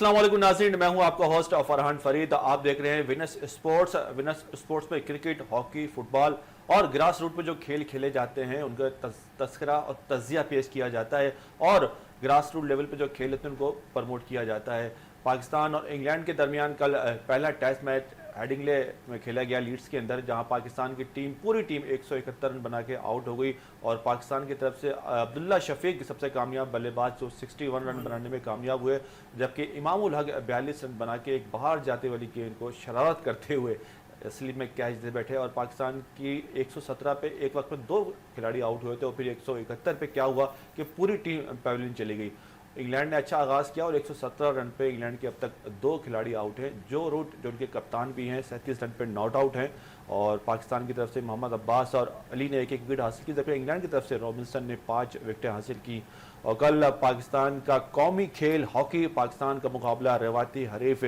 अस्सलाम वालेकुम नाज़रीन, मैं हूं आपका होस्ट फरहान फरीद। आप देख रहे हैं विनस स्पोर्ट्स। विनस स्पोर्ट्स में क्रिकेट, हॉकी, फुटबॉल और ग्रास रूट पे जो खेल खेले जाते हैं उनका तस्करा और तजिया पेश किया जाता है और ग्रास रूट लेवल पे जो खेल होते हैं उनको प्रमोट किया जाता है। पाकिस्तान और इंग्लैंड के दरमियान कल पहला टेस्ट मैच हेडिंगले में खेला गया लीड्स के अंदर, जहां पाकिस्तान की टीम पूरी टीम 171 रन बना के आउट हो गई और पाकिस्तान की तरफ से अब्दुल्ला शफीक सबसे कामयाब बल्लेबाज जो 61 रन बनाने में कामयाब हुए, जबकि इमामुल हक 42 रन बना के एक बाहर जाते वाली गेंद को शरारत करते हुए स्लिप में कैच दे बैठे और पाकिस्तान की 117 पे एक वक्त में 2 खिलाड़ी आउट हुए थे और फिर 171 पे क्या हुआ कि पूरी टीम पैवेलियन चली गई। इंग्लैंड ने अच्छा आगाज़ किया और 117 रन पे इंग्लैंड के अब तक 2 खिलाड़ी आउट हैं। जो रूट जो उनके कप्तान भी हैं 37 रन पे नॉट आउट हैं और पाकिस्तान की तरफ से मोहम्मद अब्बास और अली ने एक विकेट हासिल की, जबकि इंग्लैंड की तरफ से रॉबिन्सन ने 5 विकेटें हासिल की। और कल पाकिस्तान का कौमी खेल हॉकी, पाकिस्तान का मुकाबला रवायती हरीफ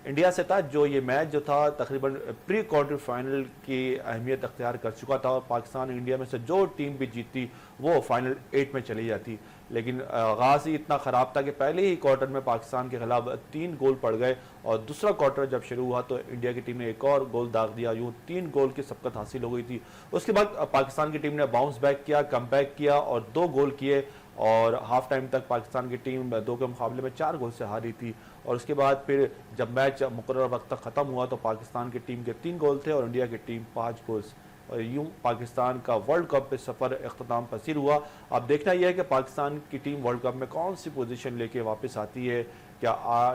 इंडिया से था, जो ये मैच जो था तकरीबन प्री क्वार्टर फाइनल की अहमियत अख्तियार कर चुका था और पाकिस्तान इंडिया में से जो टीम भी जीतती वो फाइनल 8 में चली जाती। लेकिन आगाज़ ही इतना ख़राब था कि पहले ही क्वार्टर में पाकिस्तान के खिलाफ 3 गोल पड़ गए और दूसरा क्वार्टर जब शुरू हुआ तो इंडिया की टीम ने एक और गोल दाग दिया, यूँ 3 गोल की सबकत हासिल हो गई थी। उसके बाद पाकिस्तान की टीम ने बाउंस बैक किया, कम बैक किया और 2 गोल किए और हाफ टाइम तक पाकिस्तान की टीम 2 के मुकाबले में 4 गोल से हारी थी। और उसके बाद फिर जब मैच मुकर्रर वक्त तक ख़त्म हुआ तो पाकिस्तान की टीम के 3 गोल थे और इंडिया की टीम 5 गोल, और यूं पाकिस्तान का वर्ल्ड कप पे सफ़र अख्ताम पसीर हुआ। अब देखना यह है कि पाकिस्तान की टीम वर्ल्ड कप में कौन सी पोजीशन लेके वापस आती है, क्या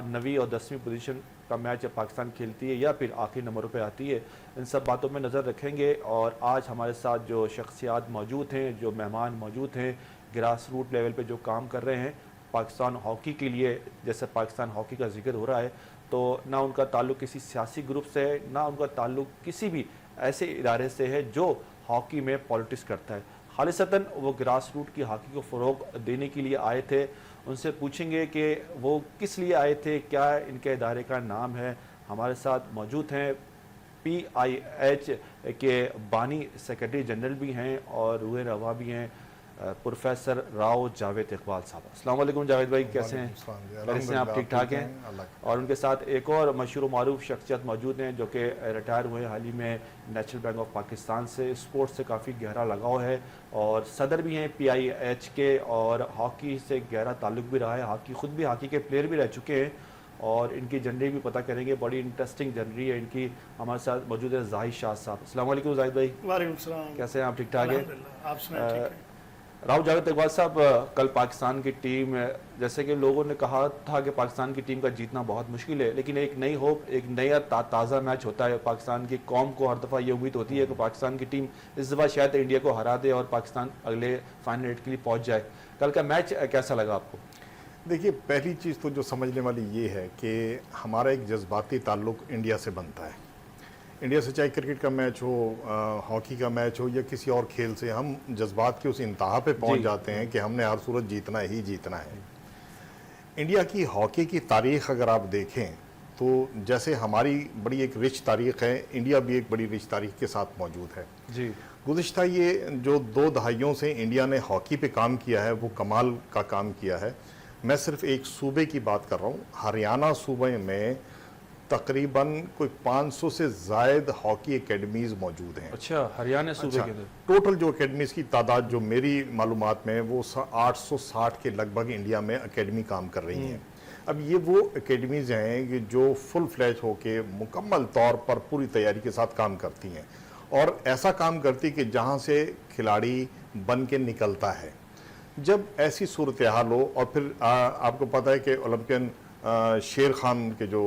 9वीं और 10वीं पोजीशन का मैच पाकिस्तान खेलती है या फिर आखिरी नंबरों पे आती है। इन सब बातों में नज़र रखेंगे और आज हमारे साथ जो शख्सियात मौजूद हैं, जो मेहमान मौजूद हैं, ग्रास रूट लेवल पे जो काम कर रहे हैं पाकिस्तान हॉकी के लिए, जैसे पाकिस्तान हॉकी का जिक्र हो रहा है तो ना उनका ताल्लुक़ किसी सियासी ग्रुप से है, ना उनका ताल्लुक़ किसी भी ऐसे इदारे से है जो हॉकी में पॉलिटिक्स करता है। खालिसतन वो ग्रास रूट की हॉकी को फ़रोग़ देने के लिए आए थे। उनसे पूछेंगे कि वो किस लिए आए थे, क्या इनके इदारे का नाम है। हमारे साथ मौजूद हैं PIH के बानी सेक्रेटरी जनरल भी हैं और रूहे रवा भी हैं, प्रोफेसर राव जावेद इकबाल साहब। अस्सलाम वालेकुम जावेद भाई, कैसे हैं? कैसे हैं आप? ठीक ठाक हैं? और उनके साथ एक और मशहूर मारूफ शख्सियत मौजूद हैं जो कि रिटायर हुए हाल ही में नेशनल बैंक ऑफ पाकिस्तान से। स्पोर्ट्स से काफ़ी गहरा लगाव है और सदर भी हैं PIH के और हॉकी से गहरा ताल्लुक भी रहा है। हॉकी खुद भी हॉकी के प्लेयर भी रह चुके हैं और इनकी जर्नी भी पता करेंगे, बड़ी इंटरेस्टिंग जर्नी है इनकी। हमारे साथ मौजूद है जाहिद शाह साहब। अस्सलाम वालेकुम जाहिद भाई। वालेकुम सलाम। कैसे हैं आप? ठीक ठाक है? आप सुनाइए। राव जावेद इकबाल साहब, कल पाकिस्तान की टीम, जैसे कि लोगों ने कहा था कि पाकिस्तान की टीम का जीतना बहुत मुश्किल है, लेकिन एक नई होप, एक नया ताज़ा मैच होता है। पाकिस्तान की कौम को हर दफ़ा ये उम्मीद होती है कि पाकिस्तान की टीम इस दफ़ा शायद इंडिया को हरा दे और पाकिस्तान अगले फाइनल 8 के लिए पहुँच जाए। कल का मैच कैसा लगा आपको? देखिए, पहली चीज़ तो जो समझने वाली ये है कि हमारा एक जज्बाती ताल्लुक़ इंडिया से बनता है। इंडिया से चाहे क्रिकेट का मैच हो, हॉकी का मैच हो या किसी और खेल से, हम जज्बात की उस इंतहा पे पहुंच जाते हैं कि हमने हर सूरत जीतना ही जीतना है। इंडिया की हॉकी की तारीख़ अगर आप देखें तो जैसे हमारी बड़ी एक रिच तारीख़ है, इंडिया भी एक बड़ी रिच तारीख़ के साथ मौजूद है जी। गुज़िश्ता ये जो 2 दहाइयों से इंडिया ने हॉकी पे काम किया है वो कमाल का काम किया है। मैं सिर्फ एक सूबे की बात कर रहा हूँ, हरियाणा सूबे में तकरीबन कोई 500 से ज़ायद हॉकी एकेडमीज़ मौजूद हैं। अच्छा, हरियाणा सूबे के अंदर टोटल जो एकेडमीज़ की तादाद जो मेरी मालूमात में वो 860 के लगभग इंडिया में एकेडमी काम कर रही हैं। अब ये वो एकेडमीज़ हैं कि जो फुल फ्लैश होके मुकम्मल तौर पर पूरी तैयारी के साथ काम करती हैं और ऐसा काम करती कि जहाँ से खिलाड़ी बन के निकलता है। जब ऐसी सूरत हाल हो और फिर आपको पता है कि ओलंपियन शेर खान के जो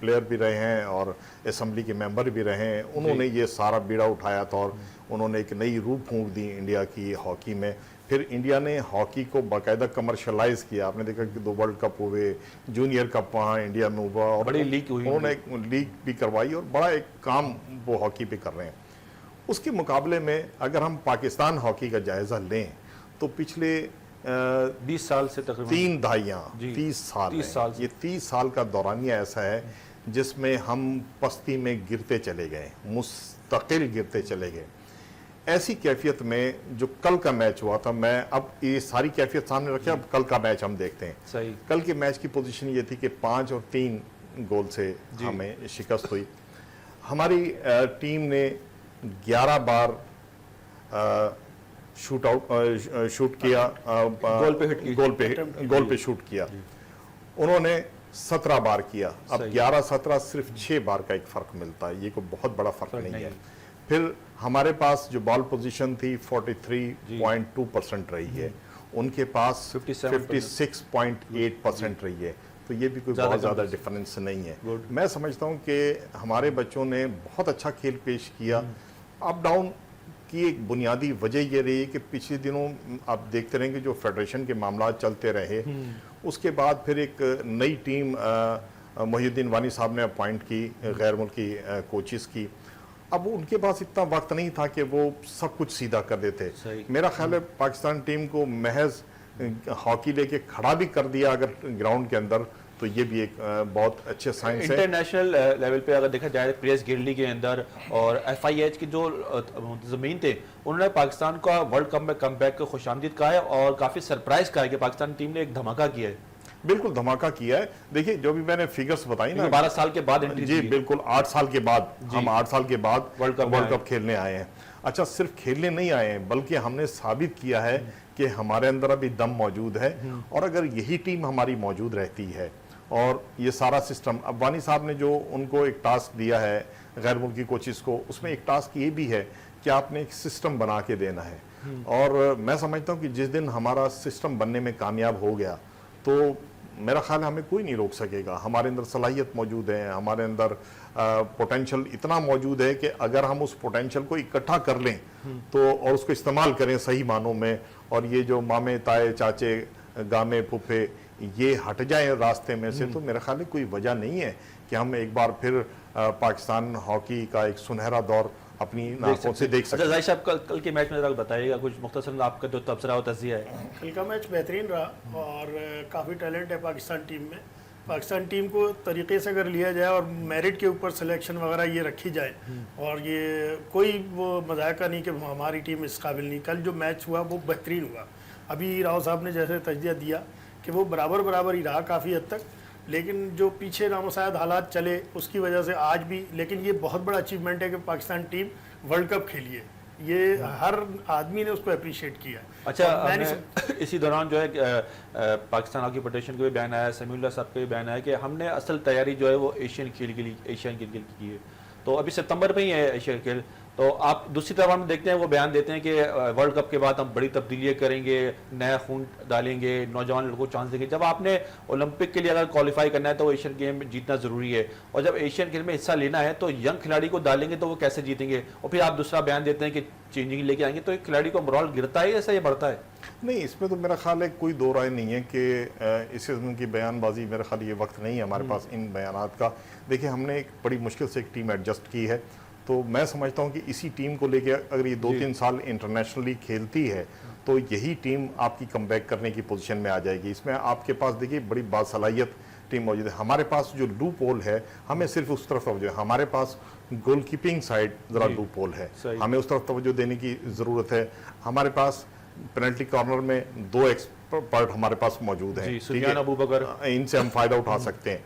प्लेयर भी रहे हैं और असम्बली के मेंबर भी रहे हैं, उन्होंने ये सारा बीड़ा उठाया था और उन्होंने एक नई रूह फूंक दी इंडिया की हॉकी में। फिर इंडिया ने हॉकी को बाकायदा कमर्शलाइज किया। आपने देखा कि 2 वर्ल्ड कप हुए, जूनियर कप वहाँ इंडिया में हुआ और बड़ी लीग हुई, उन्होंने एक लीग भी करवाई और बड़ा एक काम वो हॉकी पे कर रहे हैं। उसके मुकाबले में अगर हम पाकिस्तान हॉकी का जायज़ा लें तो पिछले 20 साल से तकरीबन 3 दहाइयाँ 30 साल ये 30 साल का दौरानिया ऐसा है जिसमें हम पस्ती में गिरते चले गए, मुस्तकिल गिरते चले गए। ऐसी कैफियत में जो कल का मैच हुआ था, मैं अब ये सारी कैफियत सामने रखे, अब कल का मैच हम देखते हैं। सही। कल के मैच की पोजीशन ये थी कि 5 और 3 गोल से हमें शिकस्त हुई। हमारी टीम ने 11 बार शूट किया, गोल पे शूट किया। उन्होंने 17 बार किया। अब 11-17 सिर्फ 6 बार का एक फर्क मिलता है, ये कोई बहुत बड़ा फर्क नहीं है। फिर हमारे पास जो बॉल पोजीशन थी 43.2% रही है, उनके पास 56.8% रही है, तो ये भी कोई बहुत ज़्यादा डिफरेंस नहीं है। मैं समझता हूँ कि हमारे बच्चों ने बहुत अच्छा खेल पेश किया। अप डाउन की एक बुनियादी वजह ये रही कि पिछले दिनों आप देखते रहेंगे जो फेडरेशन के मामला चलते रहे, उसके बाद फिर एक नई टीम मोहिउद्दीन वानी साहब ने अपॉइंट की, गैर मुल्की कोचिस की। अब उनके पास इतना वक्त नहीं था कि वो सब कुछ सीधा कर देते। मेरा ख्याल है पाकिस्तान टीम को महज हॉकी लेके खड़ा भी कर दिया अगर ग्राउंड के अंदर, तो ये भी एक बहुत अच्छे साइंस है। इंटरनेशनल लेवल पे अगर देखा जाए प्रेस गिल्डी के अंदर और FIH की जो जमीन थे, उन्होंने पाकिस्तान का वर्ल्ड कप में कमबैक को खुशामदीद कहा है और काफी सरप्राइज कहा है कि पाकिस्तान टीम ने एक धमाका किया है। बिल्कुल धमाका किया है। देखिए जो भी मैंने फिगर्स बताई ना, 12 साल के बाद जी बिल्कुल 8 साल के बाद, हम 8 साल के बाद वर्ल्ड कप खेलने आए हैं। अच्छा, सिर्फ खेलने नहीं आए हैं बल्कि हमने साबित किया है कि हमारे अंदर अभी दम मौजूद है, और अगर यही टीम हमारी मौजूद रहती है और ये सारा सिस्टम, अब वानी साहब ने जो उनको एक टास्क दिया है गैर मुल्की कोचिस को, उसमें एक टास्क ये भी है कि आपने एक सिस्टम बना के देना है। और मैं समझता हूँ कि जिस दिन हमारा सिस्टम बनने में कामयाब हो गया तो मेरा ख्याल है हमें कोई नहीं रोक सकेगा। हमारे अंदर सलाहियत मौजूद है, हमारे अंदर पोटेंशियल इतना मौजूद है कि अगर हम उस पोटेंशियल को इकट्ठा कर लें तो, और उसको इस्तेमाल करें सही मानों में, और ये जो मामे ताए चाचे गामे फुफे ये हट जाए रास्ते में से, तो मेरा ख्याल है कोई वजह नहीं है कि हम एक बार फिर पाकिस्तान हॉकी का एक सुनहरा दौर अपनी आंखों से देख सकते हैं। अच्छा साहब, कल के मैच में जरा बताइएगा कुछ मुख्तसर आपका जो तबसरा और तज़िया है। कल का मैच बेहतरीन रहा और काफ़ी टैलेंट है पाकिस्तान टीम में। पाकिस्तान टीम को तरीके से अगर लिया जाए और मेरिट के ऊपर सिलेक्शन वगैरह ये रखी जाए, और ये कोई वो मजाका नहीं कि हमारी टीम इस काबिल नहीं। कल जो मैच हुआ वो बेहतरीन हुआ। अभी राव साहब ने जैसे तजदिया दिया कि वो बराबर ही रहा काफ़ी हद तक, लेकिन जो पीछे नामुसायद हालात चले उसकी वजह से आज भी, लेकिन ये बहुत बड़ा अचीवमेंट है कि पाकिस्तान टीम वर्ल्ड कप खेली है। ये हर आदमी ने उसको अप्रिशिएट किया। अच्छा, इसी दौरान जो है पाकिस्तान हॉकी फेडरेशन का भी बयान आया, समीउल्लाह साहब का भी बयान आया कि हमने असल तैयारी जो है वो एशियन खेल के लिए की है। तो अभी सितंबर में ही है एशियन खेल, तो आप दूसरी तरफ हम देखते हैं वो बयान देते हैं कि वर्ल्ड कप के बाद हम बड़ी तब्दीलियां करेंगे, नया खून डालेंगे, नौजवान लोगों को चांस देंगे। जब आपने ओलंपिक के लिए अगर क्वालिफाई करना है तो एशियन गेम जीतना ज़रूरी है, और जब एशियन गेम में हिस्सा लेना है तो यंग खिलाड़ी को डालेंगे तो वो कैसे जीतेंगे। और फिर आप दूसरा बयान देते हैं कि चेंजिंग लेके आएंगे, तो एक खिलाड़ी को मोरल गिरता है ऐसा ये बढ़ता है? नहीं, इसमें तो मेरा ख्याल है कोई दो राय नहीं है कि इस किस्म की बयानबाजी, मेरा ख्याल ये वक्त नहीं है हमारे पास इन बयानात का। देखिए हमने एक बड़ी मुश्किल से एक टीम एडजस्ट की है, तो मैं समझता हूँ कि इसी टीम को लेके अगर ये 2-3 साल इंटरनेशनली खेलती है तो यही टीम आपकी कमबैक करने की पोजीशन में आ जाएगी। इसमें आपके पास देखिए बड़ी बासलाहियत टीम मौजूद है। हमारे पास जो लूप होल है, हमें सिर्फ उस तरफ तवज्जो है। हमारे पास गोलकीपिंग साइड ज़रा लूप होल है, हमें उस तरफ तवज्जो देने की ज़रूरत है। हमारे पास पेनल्टी कॉर्नर में 2 एक्सपर्ट हमारे पास मौजूद हैं, इनसे हम फ़ायदा उठा सकते हैं।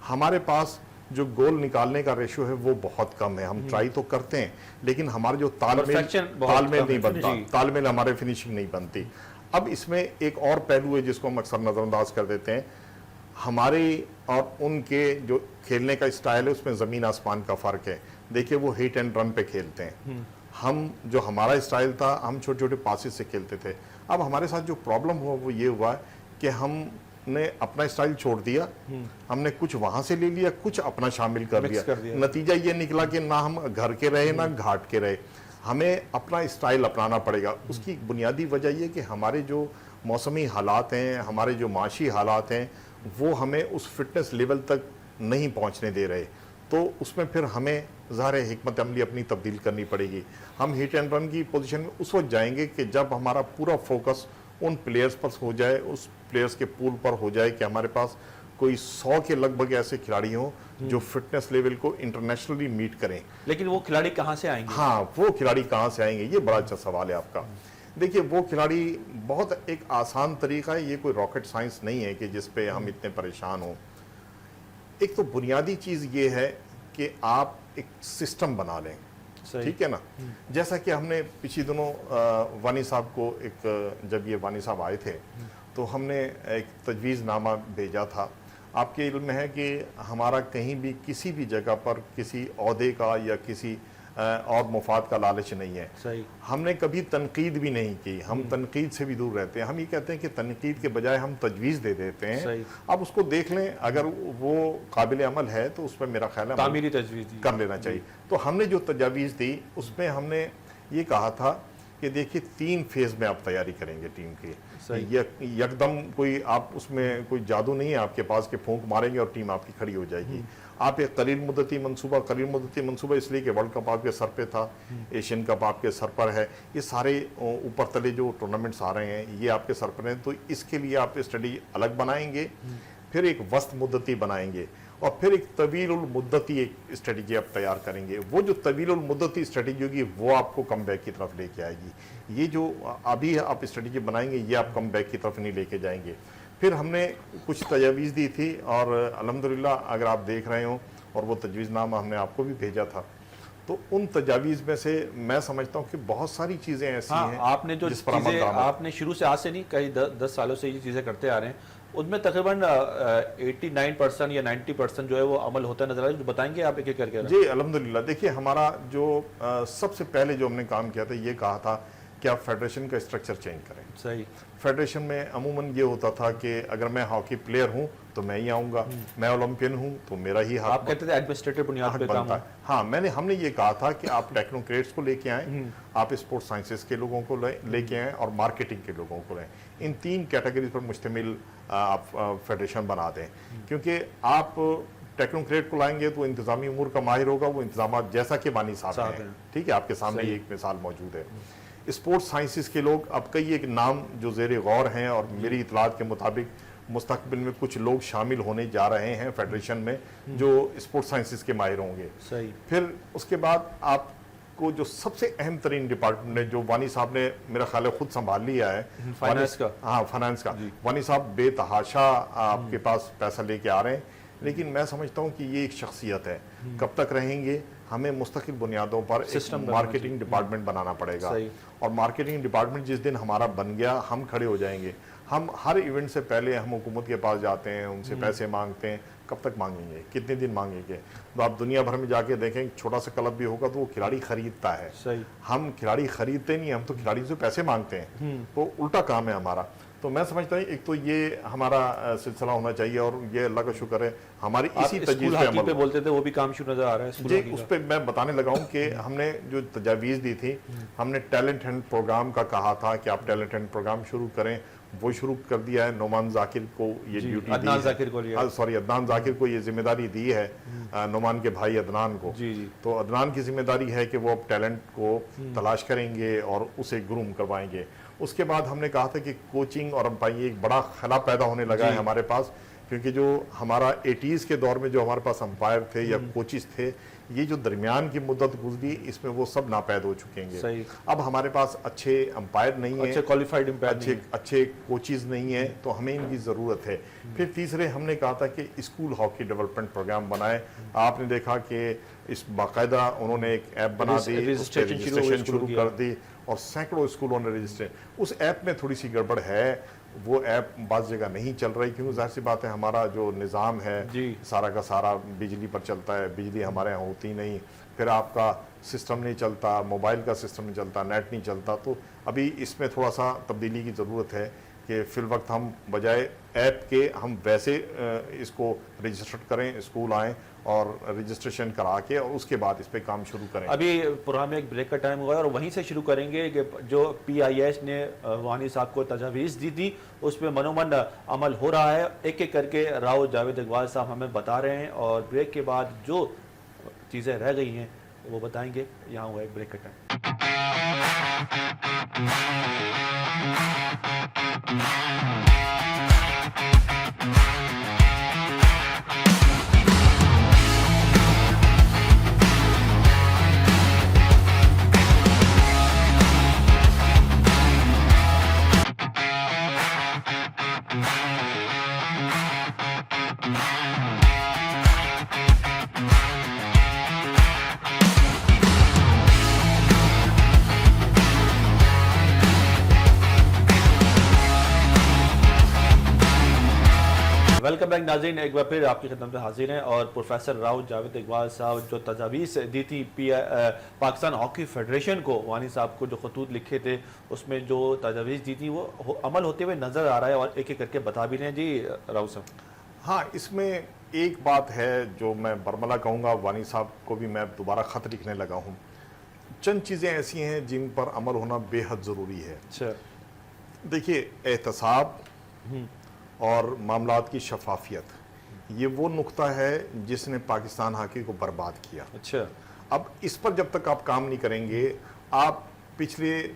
हमारे पास जो गोल निकालने का रेशियो है वो बहुत कम है। हम ट्राई तो करते हैं लेकिन हमारा जो तालमेल नहीं बनता, तालमेल हमारे फिनिशिंग नहीं बनती। अब इसमें एक और पहलू है जिसको हम अक्सर नज़रअंदाज कर देते हैं। हमारे और उनके जो खेलने का स्टाइल है उसमें ज़मीन आसमान का फ़र्क है। देखिए वो हिट एंड रन पे खेलते हैं, हम जो हमारा स्टाइल था हम छोटे छोटे पासेस से खेलते थे। अब हमारे साथ जो प्रॉब्लम हुआ वो ये हुआ कि हमने अपना स्टाइल छोड़ दिया, हमने कुछ वहां से ले लिया, कुछ अपना शामिल कर दिया। नतीजा ये निकला कि ना हम घर के रहे ना घाट के रहे। हमें अपना स्टाइल अपनाना पड़ेगा। उसकी बुनियादी वजह यह कि हमारे जो मौसमी हालात हैं, हमारे जो माशी हालात हैं, वो हमें उस फिटनेस लेवल तक नहीं पहुंचने दे रहे। तो उसमें फिर हमें ज़ाहिर हिकमत अमली अपनी तब्दील करनी पड़ेगी। हम हिट एंड रन की पोजीशन में उस वक्त जाएंगे कि जब हमारा पूरा फोकस उन प्लेयर्स पर हो जाए, उस प्लेयर्स के पूल पर हो जाए कि हमारे पास कोई 100 के लगभग ऐसे खिलाड़ी हों जो फिटनेस लेवल को इंटरनेशनली मीट करें। लेकिन वो खिलाड़ी कहाँ से आएंगे? हाँ, वो खिलाड़ी कहाँ से आएंगे, ये बड़ा अच्छा सवाल है आपका। देखिए, वो खिलाड़ी बहुत एक आसान तरीका है, ये कोई रॉकेट साइंस नहीं है कि जिस पे हम इतने परेशान हों। एक तो बुनियादी चीज़ ये है कि आप एक सिस्टम बना लें, ठीक है ना। जैसा कि हमने पिछले दिनों वानी साहब को जब ये वानी साहब आए थे तो हमने एक तजवीज़नामा भेजा था। आपके इल्म में है कि हमारा कहीं भी किसी भी जगह पर किसी ओहदे का या किसी और मुफाद का लालच नहीं है। सही। हमने कभी तनकीद भी नहीं की, हम तनकीद से भी दूर रहते हैं। हम ये कहते हैं कि तनकीद के बजाय हम तजवीज़ दे देते हैं। सही। आप उसको देख लें, अगर वो काबिल अमल है तो उस पर मेरा ख्याल है तामीरी तजवीज़ कर लेना चाहिए। तो हमने जो तजावीज़ दी उसमें हमने ये कहा था कि देखिए 3 फेज़ में आप तैयारी करेंगे टीम की। यकदम कोई आप उसमें कोई जादू नहीं है आपके पास कि फूंक मारेंगे और टीम आपकी खड़ी हो जाएगी। आप एक कलील मुद्दती मंसूबा इसलिए कि वर्ल्ड कप आपके सर पे था, एशियन कप आपके सर पर है, ये सारे ऊपर तले जो टूर्नामेंट्स आ रहे हैं ये आपके सर पर हैं। तो इसके लिए आप स्टडी अलग बनाएंगे, फिर एक वस्त मुद्दती बनाएंगे और फिर एक तवील मुद्दती एक स्ट्रेटजी आप तैयार करेंगे। वो जो तवील मुद्दती स्ट्रेटजी होगी वो आपको कम बैक की तरफ लेके आएगी। ये जो अभी आप स्ट्रेटजी बनाएंगे ये आप कम बैक की तरफ नहीं लेके जाएंगे। फिर हमने कुछ तजावीज़ दी थी और अल्हम्दुलिल्लाह अगर आप देख रहे हो, और वो तजवीज़नामा हमने आपको भी भेजा था, तो उन तजावीज़ में से मैं समझता हूँ कि बहुत सारी चीज़ें ऐसी हैं आपने जो जिस पर अमल चीज़ें दरामद आपने शुरू से आज से नहीं, कई 10 सालों से ये चीज़ें करते आ रहे हैं, उनमें तकरीबन 89% या 90% जो है वो अमल होता नजर आ रहा है। तो बताएंगे आप एक एक करके? जी अल्हम्दुलिल्लाह। देखिए, हमारा जो सबसे पहले जो हमने काम किया था ये कहा था कि आप फेडरेशन का स्ट्रक्चर चेंज करें। सही। फेडरेशन में अमूमन ये होता था कि अगर मैं हॉकी प्लेयर हूँ तो मैं ही आऊँगा, मैं ओलंपियन हूँ तो मेरा ही आप कहते थे एडमिनिस्ट्रेटिव बुनियाद पे काम बनता है। हाँ, हमने ये कहा था कि आप टेक्नोक्रेट्स को लेके आएँ, आप स्पोर्ट्स साइंसेस के लोगों को लेके आएँ और मार्केटिंग के लोगों को लें। इन 3 कैटेगरीज पर मुश्तमिल आप फेडरेशन बना दें, क्योंकि आप टेक्नोक्रेट को लाएंगे तो इंतजामी उमूर का माहिर होगा, वो इंतजाम जैसा कि वानी साहब हैं, ठीक है, आपके सामने एक मिसाल मौजूद है। स्पोर्ट्स साइंसेस के लोग अब कई एक नाम जो ज़ेरे गौर हैं और मेरी इतलात के मुताबिक मुस्तकबिल में कुछ लोग शामिल होने जा रहे हैं फेडरेशन में जो स्पोर्ट्स साइंसेस के माहिर होंगे। सही। फिर उसके बाद आपको जो सबसे अहम तरीन डिपार्टमेंट है जो वानी साहब ने मेरा ख्याल है खुद संभाल लिया है, फाइनेंस का। हाँ, फाइनेंस का। वानी साहब बेतहाशा आपके पास पैसा लेके आ रहे हैं, लेकिन मैं समझता हूँ कि ये एक शख्सियत है। कब तक रहेंगे, हमें मुस्तकिल बुनियादों पर एक मार्केटिंग डिपार्टमेंट बनाना पड़ेगा। और मार्केटिंग डिपार्टमेंट जिस दिन हमारा बन गया, हम खड़े हो जाएंगे। हम हर इवेंट से पहले हम हुकूमत के पास जाते हैं, उनसे पैसे मांगते हैं। कब तक मांगेंगे, कितने दिन मांगेंगे? तो आप दुनिया भर में जाके देखें, छोटा सा क्लब भी होगा तो वो खिलाड़ी खरीदता है। सही। हम खिलाड़ी खरीदते नहीं, हम तो खिलाड़ी से पैसे मांगते हैं। तो उल्टा काम है हमारा। तो मैं समझता हूँ एक तो ये हमारा सिलसिला होना चाहिए और ये अल्लाह का शुक्र है हमारी इसी तजवीज़ पे अमल। बोलते थे वो भी काम शुरू नजर आ रहा है जी, उस पर मैं बताने लगा हूँ कि हमने जो तजावीज़ दी थी, हमने टैलेंट हंट प्रोग्राम का कहा था कि आप टैलेंट हंट प्रोग्राम शुरू करें, वो शुरू कर दिया है। नोमान जाकिर को ये ड्यूटी दी है, अदनान जाकिर को ये जिम्मेदारी दी है, नोमान के भाई अदनान को। तो अदनान की जिम्मेदारी है कि वो अब टैलेंट को तलाश करेंगे और उसे ग्रूम करवाएंगे। उसके बाद हमने कहा था कि कोचिंग और अंपायरिंग एक बड़ा खला पैदा होने लगा है हमारे पास, क्योंकि जो हमारा 80s के दौर में जो हमारे पास अंपायर थे या कोचिस थे, ये जो दरमियान की मुद्दत गुजरी इसमें वो सब नापैद हो चुकेंगे। अब हमारे पास अच्छे अंपायर नहीं है, अच्छे क्वालिफाइड अंपायर, अच्छे कोचिज नहीं है, तो हमें इनकी ज़रूरत है। फिर तीसरे हमने कहा था कि स्कूल हॉकी डेवलपमेंट प्रोग्राम बनाए। आपने देखा कि इस बाकायदा उन्होंने एक ऐप बना दी, रजिस्ट्रेशन शुरू कर दी और सैकड़ों स्कूलों ने रजिस्ट्रेशन। उस ऐप में थोड़ी सी गड़बड़ है, वो ऐप बाज़ जगह नहीं चल रही, क्योंकि जाहिर सी बात है हमारा जो निज़ाम है सारा का सारा बिजली पर चलता है, बिजली हमारे यहाँ होती नहीं, फिर आपका सिस्टम नहीं चलता, मोबाइल का सिस्टम नहीं चलता, नेट नहीं चलता। तो अभी इसमें थोड़ा सा तब्दीली की ज़रूरत है कि फिल वक्त हम बजाय ऐप के हम वैसे इसको रजिस्टर करें, स्कूल आएँ और रजिस्ट्रेशन करा के और उसके बाद इस पे काम शुरू करें। अभी प्रोग्राम में एक ब्रेक का टाइम हुआ है और वहीं से शुरू करेंगे कि जो PIS ने वानी साहब को तजावीज़ दी थी उस पर मनोमन अमल हो रहा है। एक एक करके राव जावेद इकबाल साहब हमें बता रहे हैं और ब्रेक के बाद जो चीज़ें रह गई हैं वो बताएंगे। यहाँ हुआ एक ब्रेक का टाइम। वेलकम बैक नाज़रीन, एक बार फिर आपकी खिदमत में हाजिर हैं और प्रोफेसर राव जावेद इकबाल साहब जो तजावीज़ दी थी पाकिस्तान हॉकी फेडरेशन को, वानी साहब को जो खतूत लिखे थे उसमें जो तजावीज़ दी थी वो अमल होते हुए नज़र आ रहा है और एक एक करके बता भी रहे हैं। जी राव साहब। हाँ, इसमें एक बात है जो मैं बरमला कहूँगा, वानी साहब को भी मैं दोबारा ख़त लिखने लगा हूँ। चंद चीज़ें ऐसी हैं जिन पर अमल होना बेहद ज़रूरी है। अच्छा, देखिए, एहतसाब और मामलात की शफाफियत, ये वो नुक्ता है जिसने पाकिस्तान हॉकी को बर्बाद किया। अच्छा, अब इस पर जब तक आप काम नहीं करेंगे, आप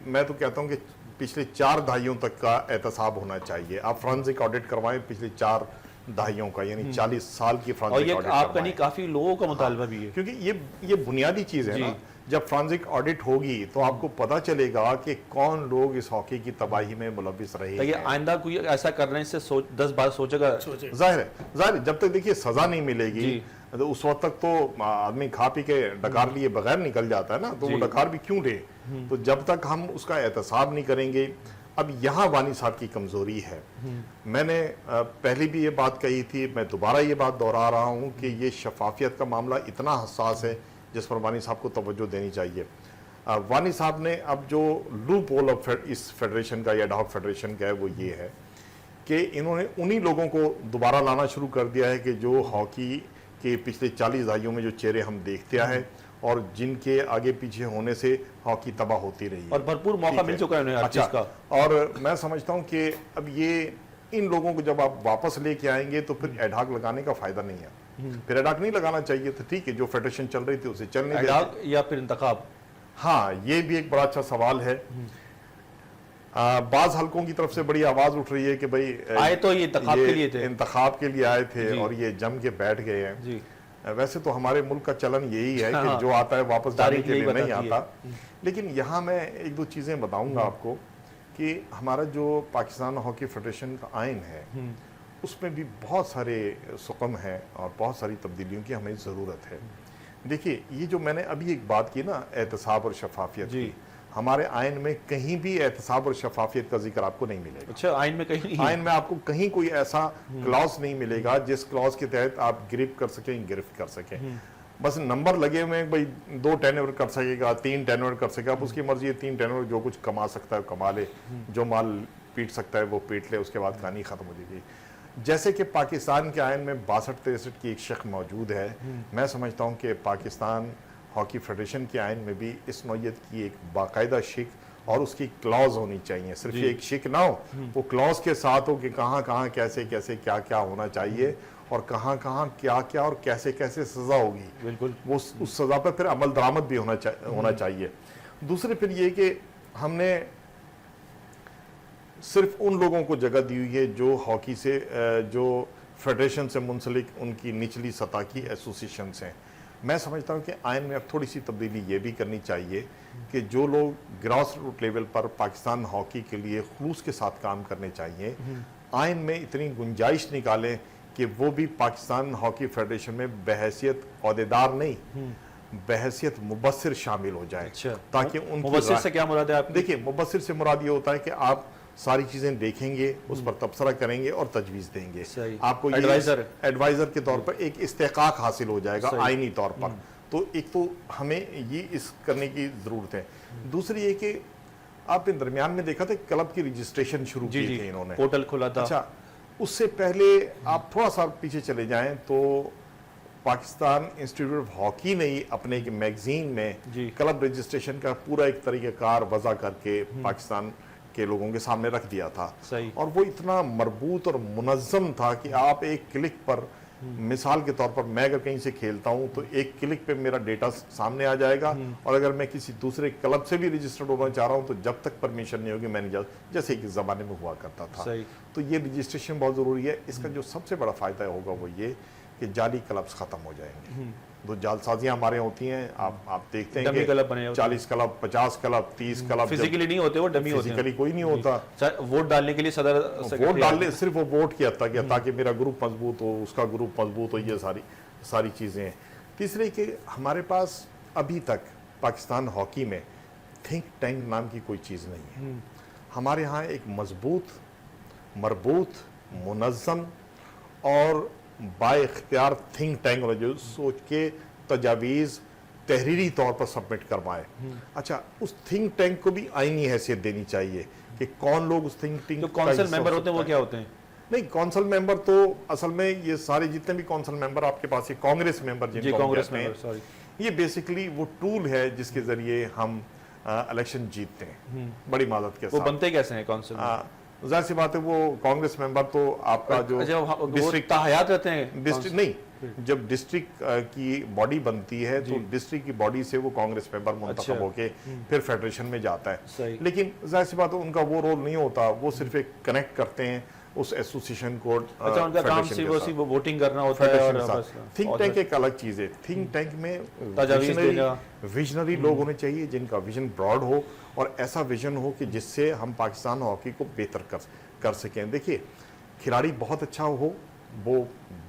मैं तो कहता हूँ कि पिछले 4 दहाइयों तक का एहतसाब होना चाहिए। आप फ्रांसिक ऑडिट करवाएं पिछले 4 दहाइयों का, यानी 40 साल की और फ्रांसिक ये ऑडिट आपका करवाएं। नहीं, काफ़ी लोगों का मुतालबा भी है। क्योंकि ये बुनियादी चीज़ है जी। ना। जब फ्रांसिक ऑडिट होगी तो आपको पता चलेगा कि कौन लोग इस हॉकी की तबाही में मुलविस रहे तो ये हैं। आइंदा कोई ऐसा करने से 10 बार सोचेगा। जाहिर है, जब तक देखिए सजा नहीं मिलेगी जी। तो उस वक्त तक तो आदमी खा पी के डकार लिए बगैर निकल जाता है ना, तो वो जी। डकार भी क्यों ले। तो जब तक हम उसका एहतसाब नहीं करेंगे, अब यहाँ वानी साहब की कमजोरी है। मैंने पहले भी ये बात कही थी, मैं दोबारा ये बात दोहरा रहा हूँ कि ये शफाफियत का मामला इतना हसास है जिस पर वानी साहब को तवज्जो देनी चाहिए। वानी साहब ने अब जो लूप होल ऑफ इस फेडरेशन का या एडहॉक फेडरेशन का है वो ये है कि इन्होंने उन्हीं लोगों को दोबारा लाना शुरू कर दिया है कि जो हॉकी के पिछले 40 दहाइयों में जो चेहरे हम देखते आए और जिनके आगे पीछे होने से हॉकी तबाह होती रही है और भरपूर मौका मिल चुका है उन्हें हर चीज़ का। और मैं समझता हूँ कि अब ये इन लोगों को जब आप वापस लेके आएंगे तो फिर एडहॉक लगाने का फायदा नहीं है। फिर एडहॉक नहीं लगाना चाहिए, तो ठीक है, जो फेडरेशन चल रही थी उसे चलने देते। एडहॉक या फिर इंतखाब। हाँ, ये भी एक बड़ा अच्छा सवाल है। बाज हलकों की तरफ से बड़ी आवाज उठ रही है कि भाई आए तो ये इंतखाब के लिए थे, इंतखाब के लिए आए थे और ये जम के बैठ गए हैं। जी। वैसे तो हमारे मुल्क का चलन यही है कि हाँ, जो आता है वापस जाने तारीख के लिए यही नहीं बताती आता। लेकिन यहाँ मैं एक दो चीज़ें बताऊंगा आपको कि हमारा जो पाकिस्तान हॉकी फेडरेशन का आइन है उसमें भी बहुत सारे सुकम हैं और बहुत सारी तब्दीलियों की हमें ज़रूरत है। देखिए, ये जो मैंने अभी एक बात की ना एहतसाब और शफाफियत की, हमारे आइन में कहीं भी एहतसाब और शफाफियत का जिक्र आपको नहीं मिलेगा। अच्छा, आइन में कहीं नहीं है। आइन में आपको कहीं कोई ऐसा क्लॉज नहीं मिलेगा जिस क्लॉज के तहत आप गिरफ्त कर सकें। बस नंबर लगे हुए हैं, भाई 2 टेनओवर कर सकेगा, 3 टेनओवर कर सकेगा, अब उसकी मर्जी है। 3 टेनओवर जो कुछ कमा सकता है कमा ले, जो माल पीट सकता है वो पीट ले, उसके बाद कहानी खत्म हो जाएगी। जैसे कि पाकिस्तान के आइन में 62-63 की एक शिक मौजूद है, मैं समझता हूँ कि पाकिस्तान हॉकी फेडरेशन के आइन में भी इस नौयत की एक बाकायदा शिक और उसकी क्लॉज होनी चाहिए। सिर्फ एक शिक ना हो, वो क्लॉज के साथ हो कि कहाँ कहाँ कैसे कैसे क्या क्या होना चाहिए और कहाँ कहाँ क्या क्या और कैसे कैसे सजा होगी। बिल्कुल, वो उस सजा पर फिर अमल दरामद भी होना चाहिए। दूसरे फिर ये कि हमने सिर्फ उन लोगों को जगह दी हुई है जो हॉकी से जो फेडरेशन से मुंसलिक उनकी निचली सतह की एसोसिएशंस हैं। मैं समझता हूँ कि आइन में अब थोड़ी सी तब्दीली ये भी करनी चाहिए कि जो लोग ग्रास रूट लेवल पर पाकिस्तान हॉकी के लिए खुलूस के साथ काम करने चाहिए, आइन में इतनी गुंजाइश निकालें कि वो भी पाकिस्तान हॉकी फेडरेशन में बहैसियत ओहदेदार नहीं, बहैसियत मुबस्सिर शामिल हो जाए। अच्छा, ताकि उनकी मुबस्सिर से क्या मुराद है आपकी? देखिए, मुबस्सिर से मुराद ये होता है कि आप सारी चीजें देखेंगे, उस पर तबसरा करेंगे और तजवीज देंगे। आपको एडवाइजर के तौर पर एक इस्तेकाक हासिल हो जाएगा आईनी तौर पर। तो एक तो हमें ये इस करने की जरूरत है। दूसरी ये कि आपने दरमियान में देखा था क्लब की रजिस्ट्रेशन शुरू की थी इन्होंने, पोर्टल खुला था। अच्छा, उससे पहले आप थोड़ा सा पीछे चले जाएं तो पाकिस्तान इंस्टीट्यूट ऑफ हॉकी ने अपने एक मैगजीन में क्लब रजिस्ट्रेशन का पूरा एक तरीक़ाकार वज़ा करके पाकिस्तान के लोगों के सामने रख दिया था। और वो इतना मरबूत और मुनज़्ज़म था कि आप एक क्लिक पर, मिसाल के तौर पर मैं अगर कहीं से खेलता हूं तो एक क्लिक पे मेरा डेटा सामने आ जाएगा, और अगर मैं किसी दूसरे क्लब से भी रजिस्टर्ड होना चाह रहा हूं तो जब तक परमिशन नहीं होगी मैं नहीं जा, जैसे कि ज़माने में हुआ करता था। तो ये रजिस्ट्रेशन बहुत ज़रूरी है। इसका जो सबसे बड़ा फ़ायदा होगा वो ये कि जाली क्लब्स ख़त्म हो जाएंगे। तो जालसाजियां हमारे होती हैं, आप देखते हैं कि 40 क्लब, 50 क्लब, 30 क्लब फिजिकली नहीं होते, वो डमी होते हैं। फिजिकली कोई नहीं होता। वोट डालने के लिए सदर वोट डालने, सिर्फ वो वोट की हद तक है ताकि मेरा ग्रुप मजबूत हो, उसका ग्रुप मजबूत हो, ये सारी चीज़ें हैं। तीसरे कि हमारे पास अभी तक पाकिस्तान हॉकी में थिंक टैंक नाम की कोई चीज़ नहीं है। हमारे यहाँ एक मजबूत, मरबूत, मुनज़्ज़म और बाइख्तियार थिंक टैंक होना चाहिए, सोच के तजावीज़ तहरीरी तौर पर सबमिट करवाए। अच्छा, उस थिंक टैंक को भी आईनी हैसियत देनी चाहिए कि कौन लोग उस थिंक टैंक जो कौंसिल मेंबर होते हैं वो क्या होते हैं? नहीं, कौंसिल मेंबर तो असल में ये सारे जितने भी कौंसिल मेंबर आपके पास, ये कांग्रेस मेंबर जी, जिनको हम कांग्रेस कहते हैं, मेंबर, सॉरी। ये बेसिकली वो टूल है जिसके जरिए हम इलेक्शन जीतते हैं बड़ी मादत के वो साथ। बनते कैसे हैं काउंसिल में? जाहिर सी बात है, वो कांग्रेस मेंबर तो आपका जो अच्छा, वो डिस्ट्रिक्ट ताहयात रहते हैं डिस्ट्रिक्ट नहीं, जब डिस्ट्रिक्ट की बॉडी बनती है तो डिस्ट्रिक्ट की बॉडी से वो कांग्रेस मेंबर मुंतखब अच्छा। होके फिर फेडरेशन में जाता है। सही। लेकिन जाहिर सी बात है उनका वो रोल नहीं होता, वो सिर्फ एक कनेक्ट करते हैं उस एसोसिएशन को। अच्छा, उनका काम सिर्फ वो वोटिंग करना होता है और बस। थिंक टैंक एक अलग चीज है। थिंक टैंक में तजावीज़ देना। विजनरी लोग होने चाहिए जिनका विजन ब्रॉड हो और ऐसा विजन हो कि जिससे हम पाकिस्तान हॉकी को बेहतर कर सकें। देखिए, खिलाड़ी बहुत अच्छा हो, वो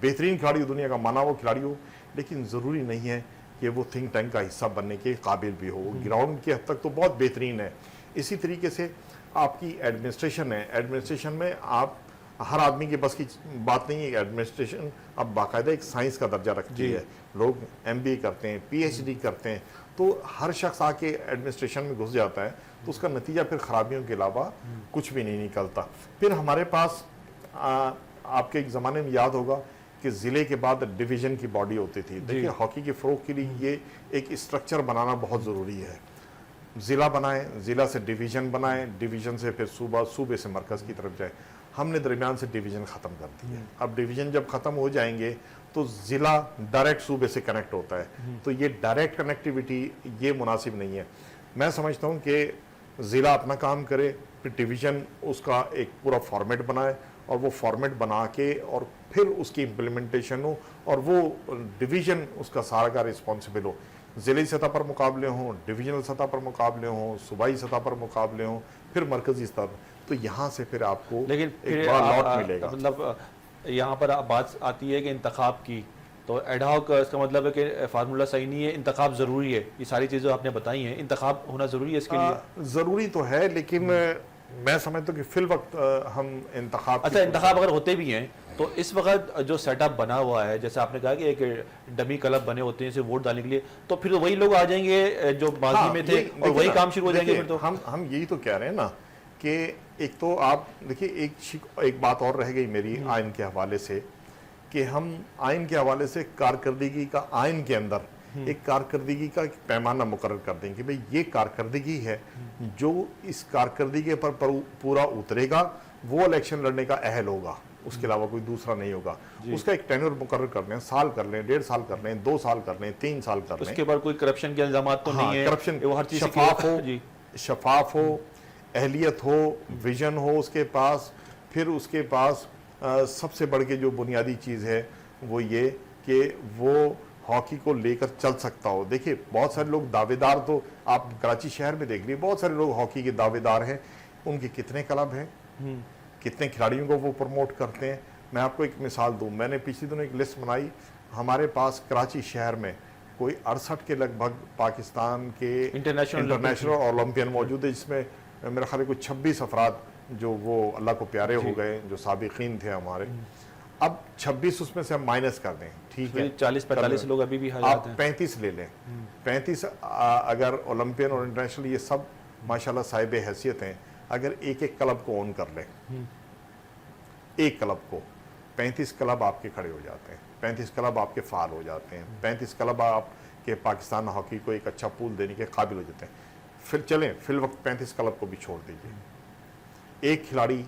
बेहतरीन खिलाड़ी हो, दुनिया का माना हुआ खिलाड़ी हो, लेकिन ज़रूरी नहीं है कि वो थिंक टैंक का हिस्सा बनने के काबिल भी हो। ग्राउंड की हद तक तो बहुत बेहतरीन है। इसी तरीके से आपकी एडमिनिस्ट्रेशन है, एडमिनिस्ट्रेशन में आप हर आदमी के बस की बात नहीं है। एडमिनिस्ट्रेशन अब बाकायदा एक साइंस का दर्जा रखती है। लोग MBA करते हैं, PhD करते हैं, तो हर शख्स आके एडमिनिस्ट्रेशन में घुस जाता है तो उसका नतीजा फिर खराबियों के अलावा कुछ भी नहीं निकलता। फिर हमारे पास आपके एक ज़माने में याद होगा कि ज़िले के बाद डिवीज़न की बॉडी होती थी। देखिए, हॉकी के फ़रोग के लिए ये एक स्ट्रक्चर बनाना बहुत ज़रूरी है। ज़िला बनाए, ज़िला से डिवीज़न बनाए, डिवीज़न से फिर सूबा, सूबे से मरकज़ की तरफ जाए। हमने दरमियान से डिवीज़न ख़त्म कर दी है। अब डिवीज़न जब ख़त्म हो जाएंगे तो ज़िला डायरेक्ट सूबे से कनेक्ट होता है, तो ये डायरेक्ट कनेक्टिविटी ये मुनासिब नहीं है। मैं समझता हूँ कि ज़िला अपना काम करे, फिर डिवीज़न उसका एक पूरा फॉर्मेट बनाए और वो फॉर्मेट बना के और फिर उसकी इम्प्लीमेंटेशन हो और वो डिवीज़न उसका सारा का रिस्पॉन्सिबल हो। ज़िले सतह पर मुकाबले हों, डिवीजनल सतह पर मुकाबले हों, सूबाई सतह पर मुकाबले हों, फिर मरकज़ी स्तर, तो यहाँ से फिर आपको लेकिन एक बड़ा लॉट मिलेगा। मतलब यहाँ पर बात आती है कि इंतखाब की, तो एडहॉक इसका मतलब है कि फार्मूला सही नहीं है, इंतखाब ज़रूरी है। ये सारी चीज़ें आपने बताई हैं, इंतखाब होना ज़रूरी है इसके लिए? ज़रूरी तो है, लेकिन मैं समझता हूँ कि फिल वक्त हम इंतखाब। अच्छा, इंतखाब अगर होते भी हैं तो इस वक्त जो सेटअप बना हुआ है, जैसे आपने कहा कि एक डमी क्लब बने होते हैं इसे वोट डालने के लिए, तो फिर वही लोग आ जाएंगे जो बाजी में थे और वही काम शुरू हो जाएंगे फिर तो। हम यही तो कह रहे हैं ना कि एक तो आप देखिए, एक बात और रह गई मेरी आइन के हवाले से कि हम आइन के हवाले से कारकर्दगी का, आइन के अंदर एक कारकर्दगी का पैमाना मुकर्रर कर देंगे। भाई ये कारकर्दगी है, जो इस कारकर्दगी पर पूरा उतरेगा वो इलेक्शन लड़ने का अहल होगा, उसके अलावा कोई दूसरा नहीं होगा। उसका एक टेन्योर मुकर्रर कर लें, साल कर लें, 1.5 साल कर लें, 2 साल कर लें, 3 साल कर लें। उसके बाद कोई करप्शन के इल्जाम तो नहीं है, करप्शन, वो हर चीज शफाफ हो, अहलियत हो, विजन हो उसके पास, फिर उसके पास सबसे बढ़ के जो बुनियादी चीज़ है वो ये कि वो हॉकी को लेकर चल सकता हो। देखिए, बहुत सारे लोग दावेदार, तो आप कराची शहर में देख लीजिए, बहुत सारे लोग हॉकी के दावेदार हैं, उनके कितने क्लब हैं, कितने खिलाड़ियों को वो प्रमोट करते हैं। मैं आपको एक मिसाल दूं, मैंने पिछले दिनों एक लिस्ट बनाई, हमारे पास कराची शहर में कोई 68 के लगभग पाकिस्तान के इंटरनेशनल ओलंपियन मौजूद है, जिसमें मेरा ख्याल है कोई 26 अफराद जो वो अल्लाह को प्यारे हो गए, जो साबिकीन थे हमारे। अब 26 उसमें से हम माइनस कर दें, ठीक है, 40-45 लोग अभी भी आप 35 ले लें। 35 अगर ओलंपियन और इंटरनेशनल ये सब माशाल्लाह साहिब हैसियत हैं, अगर एक एक क्लब को ऑन कर लें, एक क्लब को, 35 क्लब आपके खड़े हो जाते हैं, 35 क्लब आपके फाल हो जाते हैं, 35 क्लब आपके पाकिस्तान हॉकी को एक अच्छा पूल देने के काबिल हो जाते हैं। फिर चलें, फिल वक्त 35 क्लब को भी छोड़ दीजिए, एक खिलाड़ी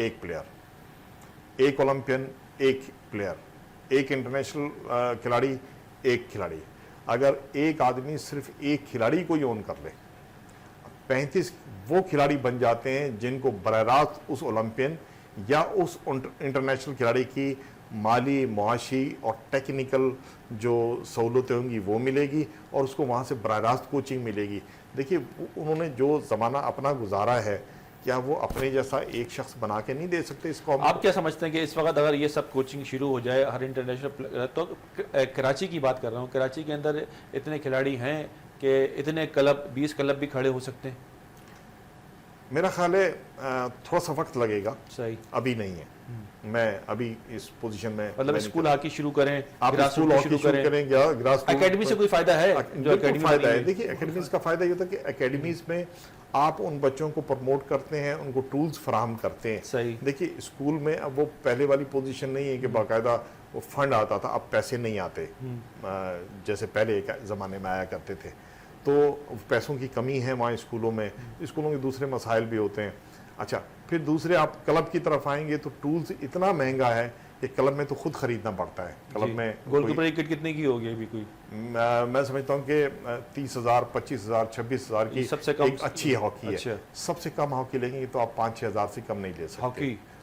एक प्लेयर, एक ओलंपियन एक प्लेयर, एक इंटरनेशनल खिलाड़ी एक खिलाड़ी। अगर एक आदमी सिर्फ एक खिलाड़ी को ही ऑन कर ले, 35 वो खिलाड़ी बन जाते हैं जिनको बराह रास्त उस ओलंपियन या उस इंटरनेशनल खिलाड़ी की माली, मुआशी और टेक्निकल जो सहूलतें होंगी वो मिलेगी और उसको वहाँ से बराह रास्त कोचिंग मिलेगी। देखिए, उन्होंने जो ज़माना अपना गुजारा है, क्या वो अपने जैसा एक शख्स बना के नहीं दे सकते इसको? आप क्या समझते हैं कि इस वक्त अगर ये सब कोचिंग शुरू हो जाए हर इंटरनेशनल, तो कराची की बात कर रहा हूँ, कराची के अंदर इतने खिलाड़ी हैं कि इतने क्लब, 20 क्लब भी खड़े हो सकते हैं? मेरा ख्याल है थोड़ा सा वक्त लगेगा, सही, अभी नहीं है। मैं अभी इस पोजीशन में मतलब मैं स्कूल हॉकी शुरू करें, आप ग्रास स्कूल रूट हॉकी शुरू करें, ग्रास एकेडमी से कोई फायदा है? जो एकेडमी फायदा है, देखिए एकेडमीज का फायदा ये होता है कि एकेडमीज में आप उन बच्चों को प्रमोट करते हैं, उनको टूल्स फराहम करते हैं। सही। देखिए स्कूल में अब वो पहले वाली पोजीशन नहीं है कि बाकायदा वो फंड आता था, अब पैसे नहीं आते जैसे पहले एक ज़माने में आया करते थे। तो पैसों की कमी है वहाँ स्कूलों में, स्कूलों के दूसरे मसाइल भी होते हैं। अच्छा, फिर दूसरे आप क्लब की तरफ आएंगे तो टूल्स इतना महंगा है कि क्लब में तो खुद खरीदना पड़ता है। क्लब में गोलकीपर की किट कितने की होगी अभी कोई? मैं समझता हूँ कि 30,000, 25,000, 26,000 की सबसे कम एक अच्छी हॉकी अच्छा। है। सबसे कम हॉकी लेंगे तो आप 5-6 हज़ार से कम नहीं ले सकते।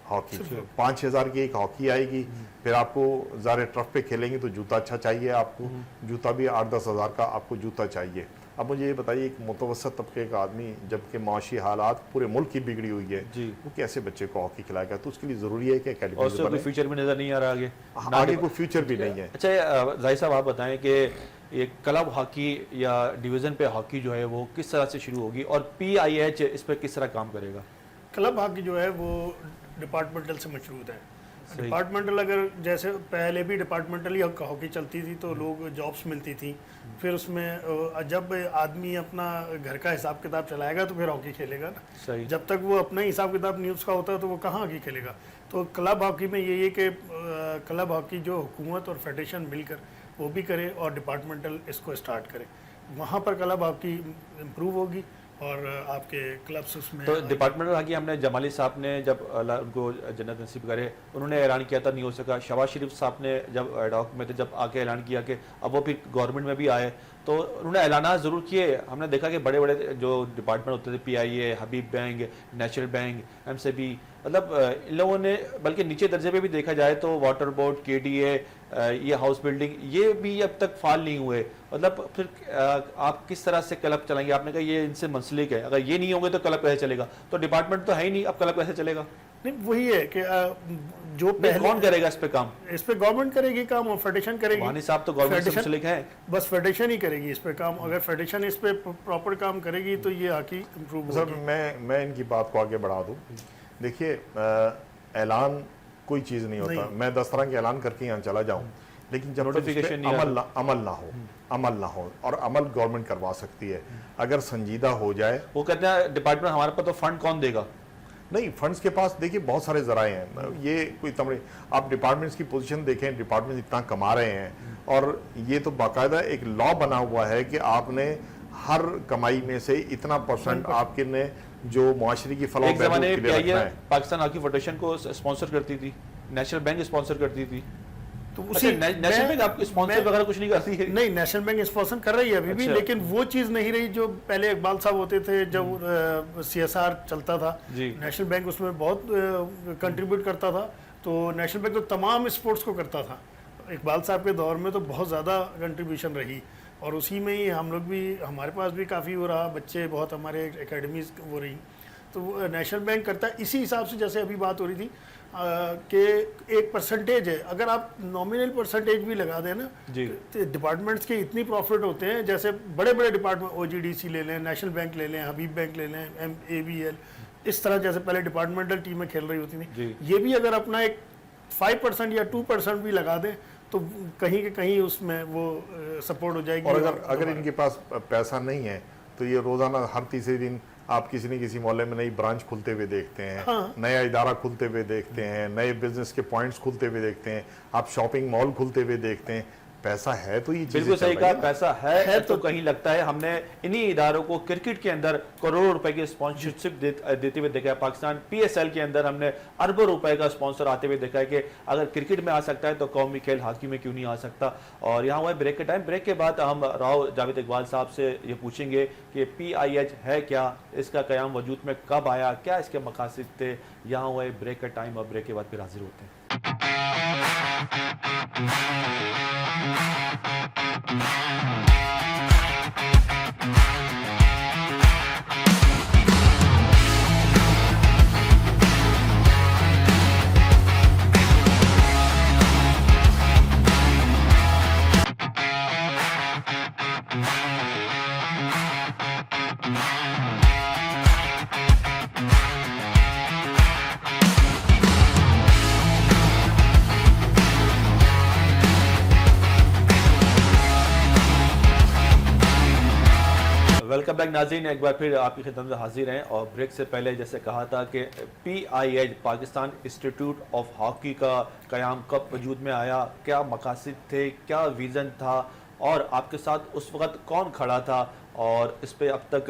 हॉकी 5-6 हज़ार की एक हॉकी आएगी। फिर आपको ज़ारे ट्रफ पे खेलेंगे तो जूता अच्छा चाहिए आपको, जूता भी 8-10 हज़ार का आपको जूता चाहिए। अब मुझे ये बताइए, एक मुतवसत तबके का आदमी जबकि माशी हालात पूरे मुल्क की बिगड़ी हुई है, वो कैसे बच्चे को हॉकी खिलाएगा? तो उसके लिए ज़रूरी है कि अकेडमी और कोई फ्यूचर भी नज़र नहीं आ रहा आगे कोई फ्यूचर भी नहीं है। अच्छा जाहिर साहब, आप बताएं कि ये क्लब हॉकी या डिवीज़न पे हॉकी जो है वो किस तरह से शुरू होगी और PIH इस पर किस तरह काम करेगा? क्लब हॉकी जो है वो डिपार्टमेंटल से मशरूत है। डिपार्टमेंटल अगर जैसे पहले भी डिपार्टमेंटल ही हॉकी चलती थी तो लोग जॉब्स मिलती थी, फिर उसमें जब आदमी अपना घर का हिसाब किताब चलाएगा तो फिर हॉकी खेलेगा ना। सही। जब तक वो अपना ही हिसाब किताब नहीं उसका होता तो वो कहाँ हॉकी खेलेगा? तो क्लब हॉकी में ये कि क्लब हॉकी जो हुकूमत और फेडरेशन मिलकर वो भी करे और डिपार्टमेंटल इसको स्टार्ट करे, वहाँ पर क्लब हॉकी इम्प्रूव होगी और आपके क्लब्स उसमें। तो डिपार्टमेंटल हॉकी हमने जमाली साहब ने जब अल्लाह उनको जन्नत नसीब करे, उन्होंने ऐलान किया था, नहीं हो सका। शहबाज शरीफ साहब ने जब एडॉक में थे, जब आके ऐलान किया कि अब वो फिर गवर्नमेंट में भी आए, तो उन्होंने ऐलाना ज़रूर किए। हमने देखा कि बड़े बड़े जो डिपार्टमेंट होते थे, PIA, हबीब बैंक, नेशनल बैंक, MCB, मतलब इन लोगों ने, बल्कि नीचे दर्जे पे भी देखा जाए तो वाटर बोर्ड, KDA, ये हाउस बिल्डिंग, ये भी अब तक फाल नहीं हुए। मतलब फिर आप किस तरह से क्लब चलाएंगे? आपने कहा ये इनसे मंसलिक है, अगर ये नहीं होंगे तो क्लब कैसे चलेगा? तो डिपार्टमेंट तो है ही नहीं, अब क्लब कैसे चलेगा? नहीं, वही है कि जो पहले कौन करेगा इस पे काम? इस पे गवर्नमेंट करेगी काम और फेडरेशन करेगी। वानी साहब तो गवर्नमेंट से मुंसलिक है, बस फेडरेशन ही करेगी इस पे काम। अगर फेडरेशन इस पे प्रॉपर काम करेगी तो ये हॉकी इम्प्रूव सर होगी। मैं इनकी बात को आगे बढ़ा दूं। देखिए ऐलान कोई चीज़ नहीं होता, मैं 10 तरह के ऐलान करके यहाँ चला जाऊँ, लेकिन जब नोटिफिकेशन अमल ना हो और अमल गवर्नमेंट करवा सकती है अगर संजीदा हो जाए। वो कहते हैं डिपार्टमेंट हमारे पास, तो फंड कौन देगा? नहीं, फंड्स के पास देखिए बहुत सारे जराए हैं, ये कोई तमरे आप डिपार्टमेंट्स की पोजीशन देखें, डिपार्टमेंट इतना कमा रहे हैं और ये तो बाकायदा एक लॉ बना हुआ है कि आपने हर कमाई में से इतना % आपके ने जो मुआशरे की फलाह एक ज़माने के लिए रखना है। पाकिस्तान हॉकी फेडरेशन को स्पॉन्सर करती थी, नेशनल बैंक स्पॉन्सर करती थी, तो अच्छा, नेशनल बैंक आपको स्पॉन्सर वगैरह कुछ नहीं करती है? नहीं, नेशनल बैंक स्पॉन्सर कर रही है अभी भी, लेकिन वो चीज़ नहीं रही जो पहले इकबाल साहब होते थे जब CSR चलता था। नेशनल बैंक उसमें बहुत कंट्रीब्यूट करता था, तो नेशनल बैंक तो तमाम स्पोर्ट्स को करता था। इकबाल साहब के दौर में तो बहुत ज़्यादा कंट्रीब्यूशन रही और उसी में ही हम लोग भी, हमारे पास भी काफ़ी हो रहा, बच्चे बहुत हमारे एकेडमीज वो रही, तो नेशनल बैंक करता है। इसी हिसाब से जैसे अभी बात हो रही थी कि एक % है, अगर आप नॉमिनल % भी लगा दें ना, तो डिपार्टमेंट्स के इतनी प्रॉफिट होते हैं। जैसे बड़े बड़े डिपार्टमेंट OGDC ले लें, नेशनल बैंक ले लें, हबीब बैंक ले लें, ABL, इस तरह जैसे पहले डिपार्टमेंटल टीमें खेल रही होती थी, ये भी अगर अपना एक 5% या 2% भी लगा दें तो कहीं के कहीं उसमें वो सपोर्ट हो जाएगी। और अगर इनके पास पैसा नहीं है तो ये रोजाना हर तीसरे दिन आप किसी न किसी मोहल्ले में नई ब्रांच खुलते हुए देखते हैं, नया इदारा खुलते हुए देखते हैं, नए बिजनेस के पॉइंट्स खुलते हुए देखते हैं, आप शॉपिंग मॉल खुलते हुए देखते हैं। पैसा है तो ये बिल्कुल सही कहा, पैसा है तो कहीं लगता है। हमने इन्हीं इदारों को क्रिकेट के अंदर करोड़ों रुपए की स्पॉन्सरशिप देते हुए देखा है। पाकिस्तान PSL के अंदर हमने अरबों रुपए का स्पॉन्सर आते हुए देखा है कि अगर क्रिकेट में आ सकता है तो कौमी खेल हॉकी में क्यों नहीं आ सकता। और यहाँ हुआ ब्रेक के टाइम, ब्रेक के बाद हम राव जावेद इकबाल साहब से ये पूछेंगे कि PIH है क्या, इसका क़याम वजूद में कब आया, क्या इसके मकासद थे। यहाँ हुआ ब्रेक का टाइम और ब्रेक के बाद फिर हाजिर होते हैं। वेलकम बैक नाज़रीन, एक बार फिर आपकी खिदमत में हाजिर हैं। और ब्रेक से पहले जैसे कहा था कि PIH Pakistan institute of hockey का क़याम कब वजूद में आया, क्या मकासद थे, क्या विज़न था और आपके साथ उस वक़्त कौन खड़ा था, और इस पे अब तक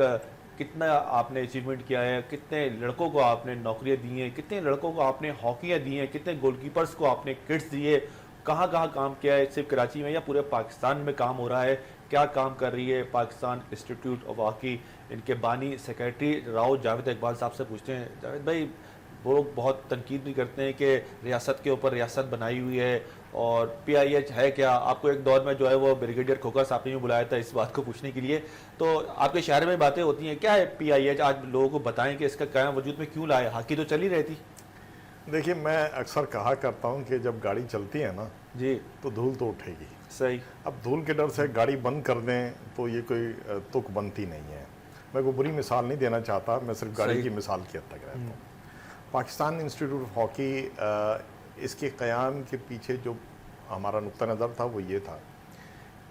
कितना आपने अचीवमेंट किया है, कितने लड़कों को आपने नौकरियाँ दी हैं, कितने लड़कों को आपने हॉकियाँ दी हैं, कितने गोलकीपर्स को आपने किट्स दिए, कहाँ कहाँ काम किया है, सिर्फ कराची में या पूरे पाकिस्तान में काम हो रहा है, क्या काम कर रही है पाकिस्तान इंस्टीट्यूट ऑफ हॉकी। इनके बानी सेक्रेटरी राव जावेद इकबाल साहब से पूछते हैं। जावेद भाई, वो लोग बहुत तनकीद भी करते हैं कि रियासत के ऊपर रियासत बनाई हुई है, और PIH है क्या। आपको एक दौर में जो है वो ब्रिगेडियर खोखर साहब ने भी बुलाया था इस बात को पूछने के लिए। तो आपके शहर में बातें होती हैं, क्या है PIH, आज लोगों को बताएं कि इसका क़याम वजूद में क्यों लाए। हॉकी तो चल ही रही थी। देखिए, मैं अक्सर कहा करता हूँ कि जब गाड़ी चलती है ना जी, तो धूल तो उठेगी। सही। अब धूल के डर से गाड़ी बंद कर दें तो ये कोई तुक बनती नहीं है। मैं कोई बुरी मिसाल नहीं देना चाहता, मैं सिर्फ गाड़ी सही। की मिसाल की हद तक रहता हूँ। पाकिस्तान इंस्टीट्यूट ऑफ हॉकी, इसके क़याम के पीछे जो हमारा नुक्ता नज़र था वो ये था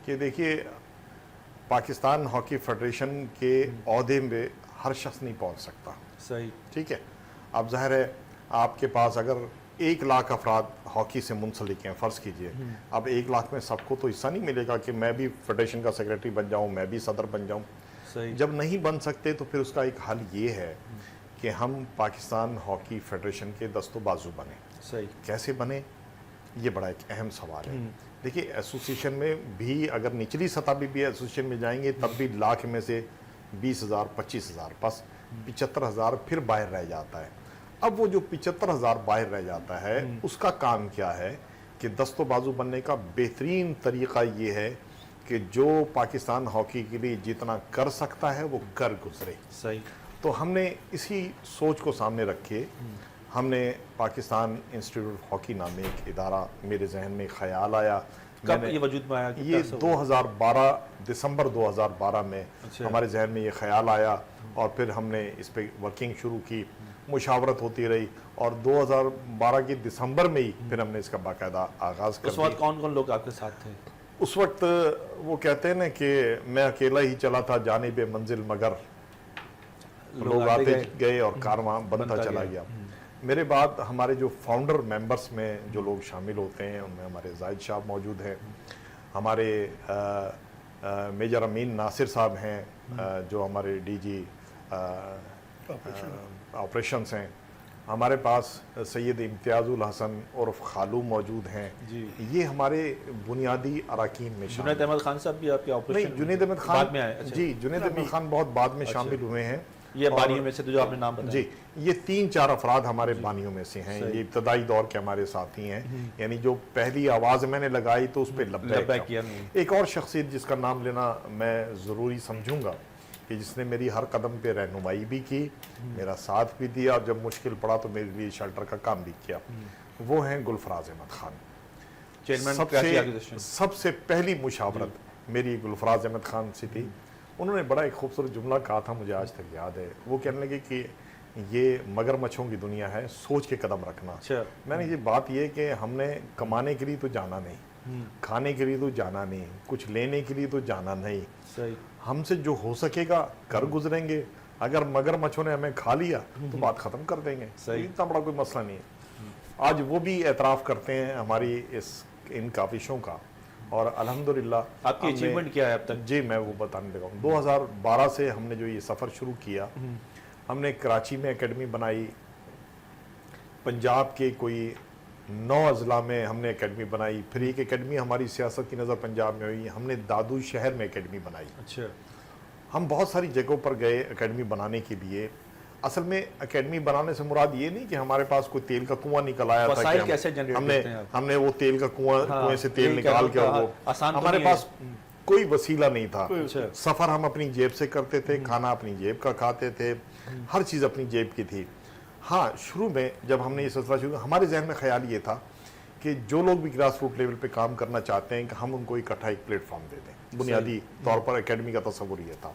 कि देखिए, पाकिस्तान हॉकी फेडरेशन के ओहदे में हर शख्स नहीं पहुँच सकता। सही। ठीक है, अब ज़ाहिर है आपके पास अगर 1 लाख अफराद हॉकी से मुंसलिक हैं, फ़र्ज़ कीजिए, अब 1 लाख में सबको तो हिस्सा नहीं मिलेगा कि मैं भी फेडरेशन का सेक्रेटरी बन जाऊं, मैं भी सदर बन जाऊं। सही। जब नहीं बन सकते तो फिर उसका एक हल ये है कि हम पाकिस्तान हॉकी फेडरेशन के दस्तों बाजू बने। सही। कैसे बने, ये बड़ा एक अहम सवाल है। देखिए, एसोसिएशन में भी अगर निचली सतह भी एसोसिएशन में जाएंगे तब भी लाख में से 20,000, 25,000, बस 75,000 फिर बाहर रह जाता है। अब वो जो 75,000 बाहर रह जाता है, उसका काम क्या है कि दस्तों बाजू बनने का बेहतरीन तरीक़ा ये है कि जो पाकिस्तान हॉकी के लिए जितना कर सकता है वो कर गुजरे। सही। तो हमने इसी सोच को सामने रखे हमने पाकिस्तान इंस्टीट्यूट ऑफ हॉकी नामे एक इदारा, मेरे जहन में ख्याल आया। कब ये वजूद में आया? ये 2012 दिसंबर 2012 में अच्छा। हमारे जहन में ये ख्याल आया और फिर हमने इस पे वर्किंग शुरू की, मुशावरत होती रही और 2012 के दिसंबर में ही फिर हमने इसका बाकायदा आगाज़ कर उस वक्त कौन कौन लोग आपके साथ थे? उस वक्त वो कहते हैं ना कि मैं अकेला ही चला था जानिब मंजिल, मगर लोग आते गए और कारवां बनता चला गया। मेरे बाद हमारे जो फाउंडर मेंबर्स में जो लोग शामिल होते हैं उनमें हमारे जाहिद साहब मौजूद हैं, हमारे मेजर अमीन नासिर साहब हैं जो हमारे DG ऑपरेशंस हैं, हमारे पास सैयद इम्तियाजुल हसन उर्फ खालू मौजूद हैं जी। ये हमारे बुनियादी अरकान में शामिल। जुनैद अहमद खान साहब भी आपके ऑपरेशन? नहीं, जुनैद अहमद खान बाद में आए। अच्छा। जी, जुनैद अहमद खान बहुत बाद में शामिल हुए हैं। ये बानियों में से तो जो आपने नाम बताया। जी, ये 3-4 अफराद हमारे बानियों में से हैं। सही। ये इब्तदाई दौर के हमारे साथी हैं, यानी जो पहली आवाज़ मैंने लगाई तो उस पर लब्बैक किया नहीं। एक और शख्सियत जिसका नाम लेना मैं ज़रूरी समझूंगा कि जिसने मेरी हर कदम पे रहनुमाई भी की, मेरा साथ भी दिया और जब मुश्किल पड़ा तो मेरे लिए शेल्टर का काम भी किया, वो हैं गुलफराज अहमद खान। Chairman Karachi acquisition. सबसे पहली मुशावरत मेरी गुलफराज अहमद खान से थी। उन्होंने बड़ा एक खूबसूरत जुमला कहा था, मुझे आज तक याद है। वो कहने लगे कि ये मगरमच्छों की दुनिया है, सोच के कदम रखना। अच्छा। मैंने ये बात ये कि हमने कमाने के लिए तो जाना नहीं, खाने के लिए तो जाना नहीं, कुछ लेने के लिए तो जाना नहीं, सही। हमसे जो हो सकेगा कर गुजरेंगे। अगर मगरमच्छों ने हमें खा लिया तो बात ख़त्म कर देंगे, सही। इतना बड़ा कोई मसला नहीं है। आज वो भी एतराफ़ करते हैं हमारी इन काविशों का और अल्हम्दुलिल्लाह। आपकी अचीवमेंट क्या है अब तक? जी, मैं वो बताने लगा हूँ। 2012 से हमने जो ये सफ़र शुरू किया, हमने कराची में एकेडमी बनाई, पंजाब के कोई 9 अजला में हमने एकेडमी बनाई, फिर एक एकेडमी हमारी सियासत की नज़र पंजाब में हुई, हमने दादू शहर में एकेडमी बनाई। अच्छा। हम बहुत सारी जगहों पर गए एकेडमी बनाने के लिए। असल में एकेडमी बनाने से मुराद ये नहीं कि हमारे पास कोई तेल का कुआं निकल आया था कि कैसे जनरेट करते हैं आप? हमने वो तेल का कुएं से तेल निकाल के और वो आसान तो हमारे नहीं है। पास कोई वसीला नहीं था। अच्छा। सफ़र हम अपनी जेब से करते थे, खाना अपनी जेब का खाते थे, हर चीज़ अपनी जेब की थी। हाँ, शुरू में जब हमने ये सिलसिला शुरू, हमारे जहन में ख्याल ये था कि जो लोग भी ग्रास रूट लेवल पे काम करना चाहते हैं कि हम उनको इकट्ठा एक प्लेटफॉर्म दे दें। बुनियादी तौर पर एकेडमी का तस्वुर ये था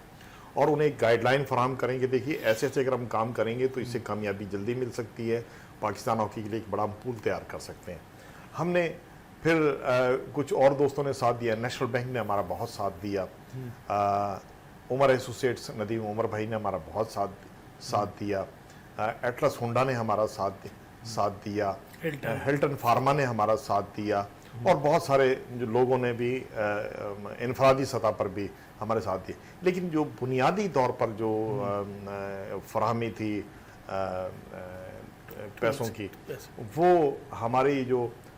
और उन्हें एक गाइडलाइन फराहम करेंगे। देखिए, ऐसे ऐसे अगर हम काम करेंगे तो इससे कामयाबी जल्दी मिल सकती है, पाकिस्तान हॉकी के लिए एक बड़ा पूल तैयार कर सकते हैं। हमने फिर कुछ और दोस्तों ने साथ दिया, नेशनल बैंक ने हमारा बहुत साथ दिया। उमर एसोसिएट्स नदीम उमर भाई ने हमारा बहुत साथ दिया। एटलस होंडा ने हमारा साथ दिया। हिल्टन फार्मा ने हमारा साथ दिया। और बहुत सारे जो लोगों ने भी इनफरादी सतह पर भी हमारे साथ दिए। लेकिन जो बुनियादी तौर पर जो फराहमी थी पैसों की, वो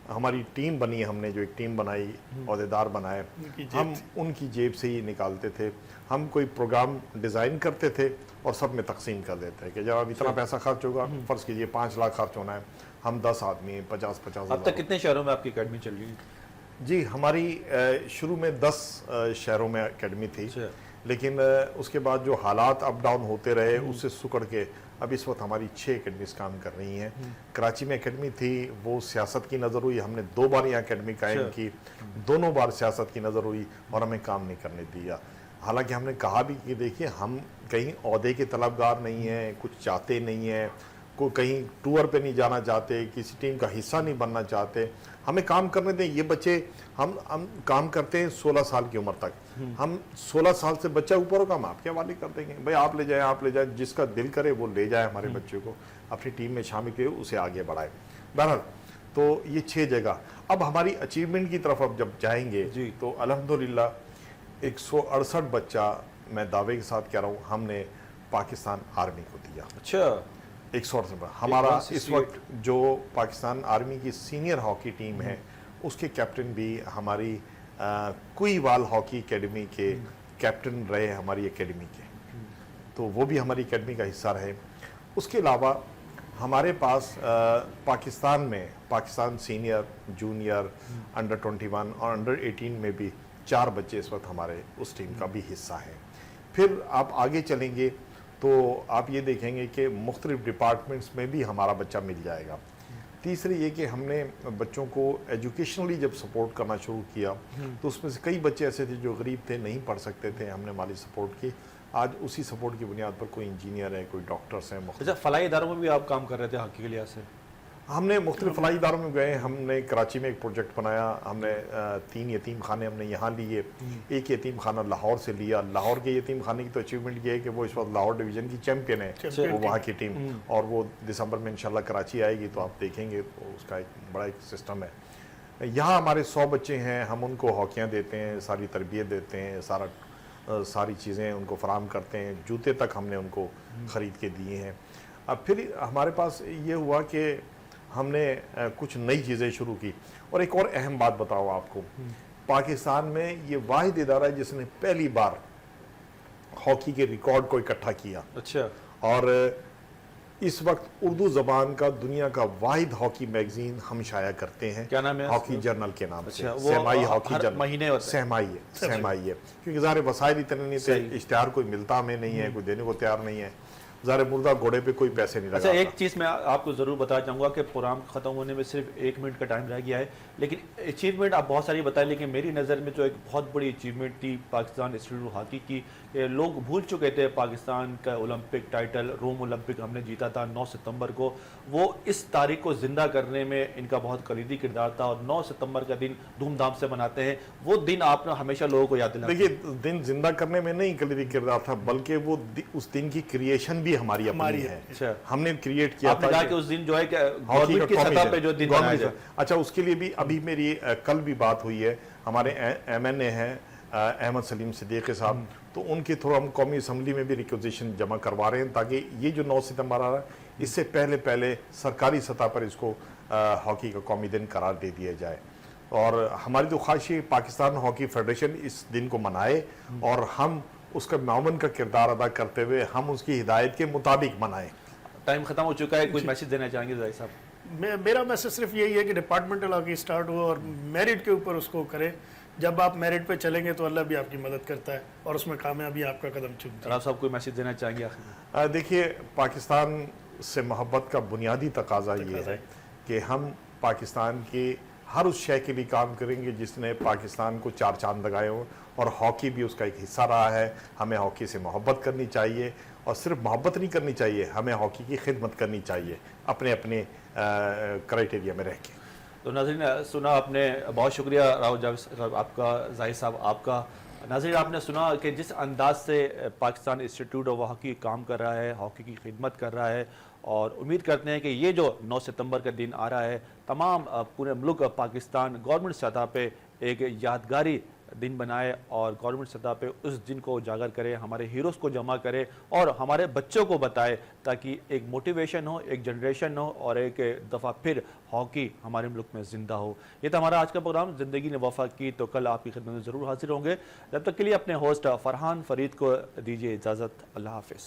हमारी टीम बनी, हमने जो एक टीम बनाई, अहदेदार बनाए, हम उनकी जेब से ही निकालते थे। हम कोई प्रोग्राम डिज़ाइन करते थे और सब में तकसीम कर देते हैं कि जब अब इतना पैसा खर्च होगा, फ़र्ज़ कीजिए 5 लाख खर्च होना है, हम 10 आदमी हैं, 50 अब तक कितने शहरों में आपकी अकेडमी चल रही है? जी, हमारी शुरू में 10 शहरों में एकेडमी थी, लेकिन उसके बाद जो हालात अप डाउन होते रहे उससे सुकड़ के अब इस वक्त हमारी 6 एकेडमीज काम कर रही हैं। कराची में एकेडमी थी, वो सियासत की नज़र हुई, हमने 2 बार यहाँ एकेडमी कायम की, दोनों बार सियासत की नज़र हुई और हमें काम नहीं करने दिया। हालांकि हमने कहा भी कि देखिए, हम कहीं ओहदे के तलबगार नहीं हैं, कुछ चाहते नहीं हैं, को कहीं टूर पे नहीं जाना चाहते, किसी टीम का हिस्सा नहीं बनना चाहते, हमें काम करने दें। ये बच्चे हम काम करते हैं 16 साल की उम्र तक, हम 16 साल से बच्चा ऊपर होगा हम आपके हवाले कर देंगे, भाई आप ले जाए, जिसका दिल करे वो ले जाए हमारे बच्चे को, अपनी टीम में शामिल करे, उसे आगे बढ़ाए। बहरहाल, तो ये 6 जगह। अब हमारी अचीवमेंट की तरफ अब जब जाएंगे तो अल्हम्दुलिल्लाह 168 बच्चा, मैं दावे के साथ कह रहा हूँ, हमने पाकिस्तान आर्मी को दिया। अच्छा, 168। हमारा इस वक्त जो पाकिस्तान आर्मी की सीनियर हॉकी टीम है, उसके कैप्टन भी हमारी कुईवाल हॉकी एकेडमी के कैप्टन रहे, हमारी एकेडमी के, तो वो भी हमारी एकेडमी का हिस्सा रहे। उसके अलावा हमारे पास पाकिस्तान में, पाकिस्तान सीनियर, जूनियर, अंडर 21 और अंडर 18 में भी 4 बच्चे इस वक्त हमारे उस टीम का भी हिस्सा हैं। फिर आप आगे चलेंगे तो आप ये देखेंगे कि मुख्तलिफ डिपार्टमेंट्स में भी हमारा बच्चा मिल जाएगा। तीसरी ये कि हमने बच्चों को एजुकेशनली जब सपोर्ट करना शुरू किया तो उसमें से कई बच्चे ऐसे थे जो गरीब थे, नहीं पढ़ सकते थे, हमने माली सपोर्ट की। आज उसी सपोर्ट की बुनियाद पर कोई इंजीनियर है, कोई डॉक्टर्स हैं। अच्छा, फलाई इदारों में भी आप काम कर रहे थे हॉकी के लिहाज से? हमने मुख्तलिफ फलाई इदारों में गए, हमने कराची में एक प्रोजेक्ट बनाया, हमने 3 यतीम खाने हमने यहाँ लिए, एक यतीम खाना लाहौर से लिया। लाहौर के यतीम खाने की तो अचीवमेंट ये है कि वो इस वक्त लाहौर डिवीज़न की चैम्पियन है, वो वहाँ की टीम, और वो दिसंबर में इंशाल्लाह कराची आएगी, तो आप देखेंगे तो उसका एक बड़ा एक सिस्टम है। यहाँ हमारे 100 बच्चे हैं, हम उनको हॉकियाँ देते हैं, सारी तरबियत देते हैं, सारी चीज़ें उनको फराहम करते हैं, जूते तक हमने उनको ख़रीद के दिए हैं। अब फिर हमारे पास ये हुआ कि हमने कुछ नई चीज़ें शुरू की। और एक और अहम बात बताओ आपको, पाकिस्तान में ये वाहिद इदारा है जिसने पहली बार हॉकी के रिकॉर्ड को इकट्ठा किया। अच्छा। और इस वक्त उर्दू ज़बान का दुनिया का वाहिद हॉकी मैगजीन हम शाया करते हैं। क्या नाम है? हॉकी जर्नल के नाम से। अच्छा, सहमाई हॉकी जर्नल, महीने सहमाई है, क्योंकि ज़ाहिर वसाइल इतने नहीं थे, इश्तिहार कोई मिलता हमें नहीं है, कोई देने को तैयार नहीं है, ज़ाहिर मुर्दा घोड़े पे कोई पैसे नहीं लगा। अच्छा, एक चीज़ मैं आपको ज़रूर बताना चाहूँगा कि प्रोग्राम ख़त्म होने में सिर्फ 1 मिनट का टाइम रह गया है, लेकिन अचीवमेंट आप बहुत सारी बताएं, लेकिन मेरी नज़र में जो एक बहुत बड़ी अचीवमेंट थी पाकिस्तान इंस्टीट्यूट हॉकी की, लोग भूल चुके थे पाकिस्तान का ओलंपिक टाइटल, रोम ओलंपिक हमने जीता था 9 सितंबर को। वो इस तारीख को ज़िंदा करने में इनका बहुत कलीदी किरदार था, और 9 सितंबर का दिन धूमधाम से मनाते हैं। वो दिन आपने हमेशा लोगों को याद दिलाया। देखिए, दिन जिंदा करने में नहीं कलीदी किरदार था, बल्कि वो उस दिन की क्रिएशन भी हमारी अपनी है। अच्छा, हमने क्रिएट किया था कि उस दिन जो है गवर्नमेंट की सतह पे जो दिन मनाया जाए। अच्छा, उसके लिए भी अभी मेरी कल भी बात हुई है, हमारे MNA हैं अहमद सलीम सिद्दीकी साहब, तो उनके थ्रू हम कौमी असम्बली में भी रिक्वेजिशन जमा करवा रहे हैं, ताकि ये जो 9 सितंबर आ रहा है, इससे पहले सरकारी सतह पर इसको हॉकी का कौमी दिन करार दे दिया जाए। और हमारी तो ख्वाहिश है पाकिस्तान हॉकी फेडरेशन इस दिन को मनाए और हम उसका मामन का किरदार अदा करते हुए हम उसकी हिदायत के मुताबिक मनाएं। टाइम खत्म हो चुका है, कुछ मैसेज देना चाहेंगे ज़ाहिर साहब? मेरा मैसेज सिर्फ यही है कि डिपार्टमेंटल हॉकी स्टार्ट हो और मेरिट के ऊपर उसको करें। जब आप मेरिट पे चलेंगे तो अल्लाह भी आपकी मदद करता है और उसमें कामयाबी आपका कदम चुनती है। राव साहब, कोई मैसेज देना चाहेंगे आखिर? देखिए, पाकिस्तान से मोहब्बत का बुनियादी तकाजा ये है कि हम पाकिस्तान के हर उस शय के लिए काम करेंगे जिसने पाकिस्तान को 4 चांद लगाए हों, और हॉकी भी उसका एक हिस्सा रहा है। हमें हॉकी से मोहब्बत करनी चाहिए, और सिर्फ मोहब्बत नहीं करनी चाहिए, हमें हॉकी की खिदमत करनी चाहिए अपने अपने क्राइटेरिया में रह के। तो नाज़रीन, सुना आपने, बहुत शुक्रिया राव जावेद आपका, जाहिद साहब आपका, नाज़रीन, आपने सुना कि जिस अंदाज से पाकिस्तान इंस्टीट्यूट ऑफ हॉकी काम कर रहा है, हॉकी की खिदमत कर रहा है, और उम्मीद करते हैं कि ये जो 9 सितंबर का दिन आ रहा है, तमाम पूरे मुल्क पाकिस्तान गवर्नमेंट सतह पे एक यादगारी दिन बनाए और गवर्नमेंट सतह पे उस दिन को उजागर करे, हमारे हीरोज़ को जमा करे और हमारे बच्चों को बताए, ताकि एक मोटिवेशन हो, एक जनरेशन हो और एक दफ़ा फिर हॉकी हमारे मुल्क में ज़िंदा हो। ये था हमारा आज का प्रोग्राम। ज़िंदगी ने वफ़ा की तो कल आपकी खिदमत में ज़रूर हाजिर होंगे। जब तक के लिए अपने होस्ट फरहान फरीद को दीजिए इजाज़त। अल्लाह हाफिज़।